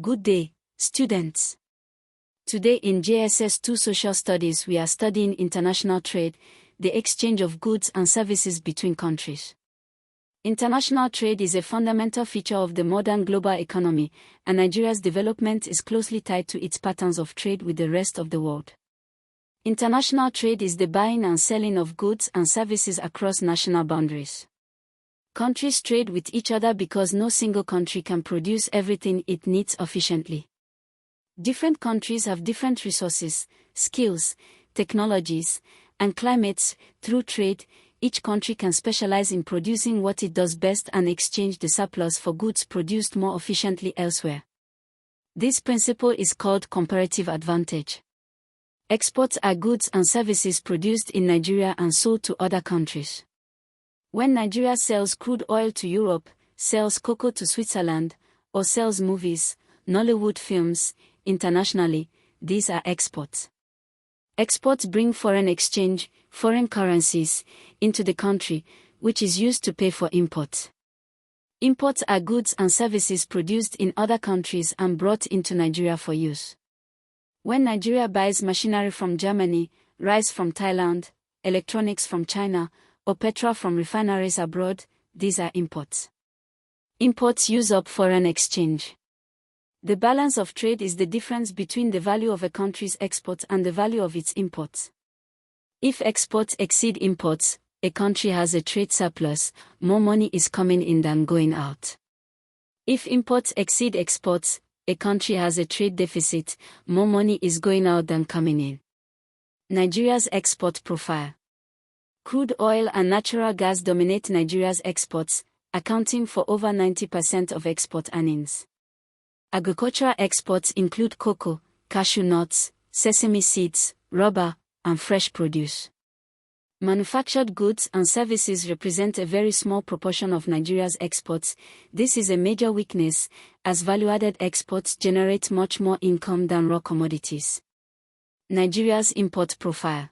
Good day, students. Today in JSS 2 Social Studies we are studying international trade, the exchange of goods and services between countries. International trade is a fundamental feature of the modern global economy, and Nigeria's development is closely tied to its patterns of trade with the rest of the world. International trade is the buying and selling of goods and services across national boundaries. Countries trade with each other because no single country can produce everything it needs efficiently. Different countries have different resources, skills, technologies, and climates. Through trade, each country can specialize in producing what it does best and exchange the surplus for goods produced more efficiently elsewhere. This principle is called comparative advantage. Exports are goods and services produced in Nigeria and sold to other countries. When Nigeria sells crude oil to Europe, sells cocoa to Switzerland, or sells movies, Nollywood films, internationally, these are exports. Exports bring foreign exchange, foreign currencies, into the country, which is used to pay for imports. Imports are goods and services produced in other countries and brought into Nigeria for use. When Nigeria buys machinery from Germany, rice from Thailand, electronics from China, or petrol from refineries abroad, these are imports. Imports use up foreign exchange. The balance of trade is the difference between the value of a country's exports and the value of its imports. If exports exceed imports, a country has a trade surplus, more money is coming in than going out. If imports exceed exports, a country has a trade deficit, more money is going out than coming in. Nigeria's export profile. Crude oil and natural gas dominate Nigeria's exports, accounting for over 90% of export earnings. Agricultural exports include cocoa, cashew nuts, sesame seeds, rubber, and fresh produce. Manufactured goods and services represent a very small proportion of Nigeria's exports. This is a major weakness, as value-added exports generate much more income than raw commodities. Nigeria's import profile.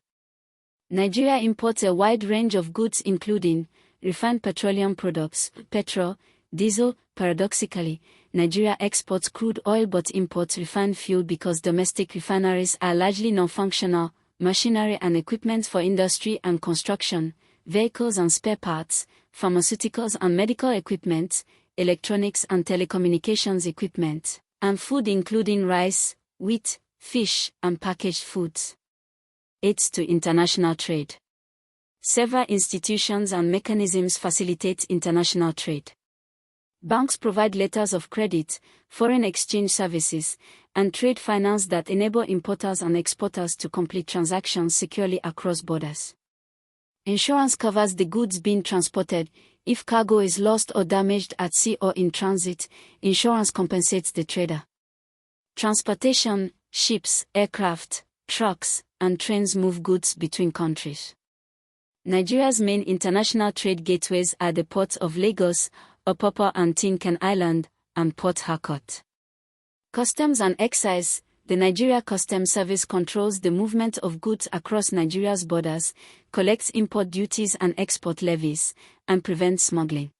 Nigeria imports a wide range of goods including refined petroleum products, petrol, diesel. Paradoxically, Nigeria exports crude oil but imports refined fuel because domestic refineries are largely non-functional, machinery and equipment for industry and construction, vehicles and spare parts, pharmaceuticals and medical equipment, electronics and telecommunications equipment, and food including rice, wheat, fish, and packaged foods. Aids to international trade. Several institutions and mechanisms facilitate international trade. Banks provide letters of credit, foreign exchange services, and trade finance that enable importers and exporters to complete transactions securely across borders. Insurance covers the goods being transported. If cargo is lost or damaged at sea or in transit, insurance compensates the trader. Transportation, ships, aircraft, trucks, and trains move goods between countries. Nigeria's main international trade gateways are the ports of Lagos, Apapa and Tinkan Island, and Port Harcourt. Customs and Excise. The Nigeria Customs Service controls the movement of goods across Nigeria's borders, collects import duties and export levies, and prevents smuggling.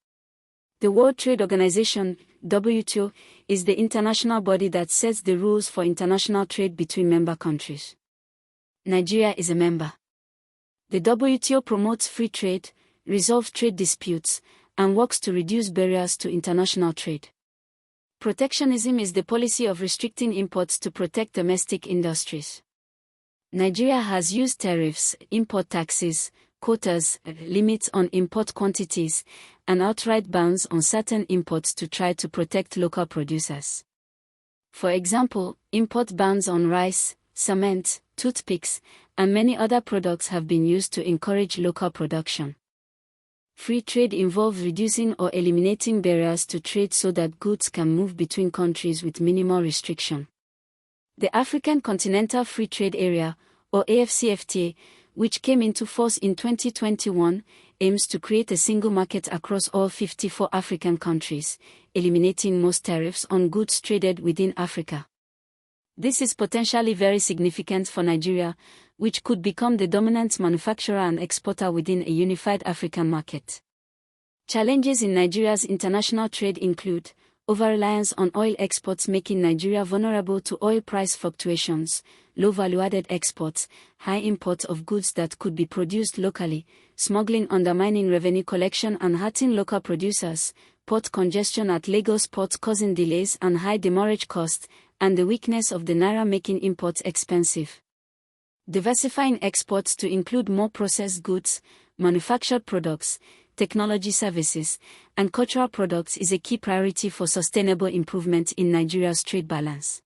The World Trade Organization, WTO, is the international body that sets the rules for international trade between member countries. Nigeria is a member. The WTO promotes free trade, resolves trade disputes, and works to reduce barriers to international trade. Protectionism is the policy of restricting imports to protect domestic industries. Nigeria has used tariffs, import taxes, quotas, limits on import quantities, and outright bans on certain imports to try to protect local producers. For example, import bans on rice, cement, toothpicks, and many other products have been used to encourage local production. Free trade involves reducing or eliminating barriers to trade so that goods can move between countries with minimal restriction. The African Continental Free Trade Area, or AfCFTA, which came into force in 2021, aims to create a single market across all 54 African countries, eliminating most tariffs on goods traded within Africa. This is potentially very significant for Nigeria, which could become the dominant manufacturer and exporter within a unified African market. Challenges in Nigeria's international trade include over-reliance on oil exports making Nigeria vulnerable to oil price fluctuations, low value-added exports, high imports of goods that could be produced locally, smuggling undermining revenue collection and hurting local producers, port congestion at Lagos port causing delays and high demurrage costs, and the weakness of the naira making imports expensive. Diversifying exports to include more processed goods, manufactured products, technology services, and cultural products is a key priority for sustainable improvement in Nigeria's trade balance.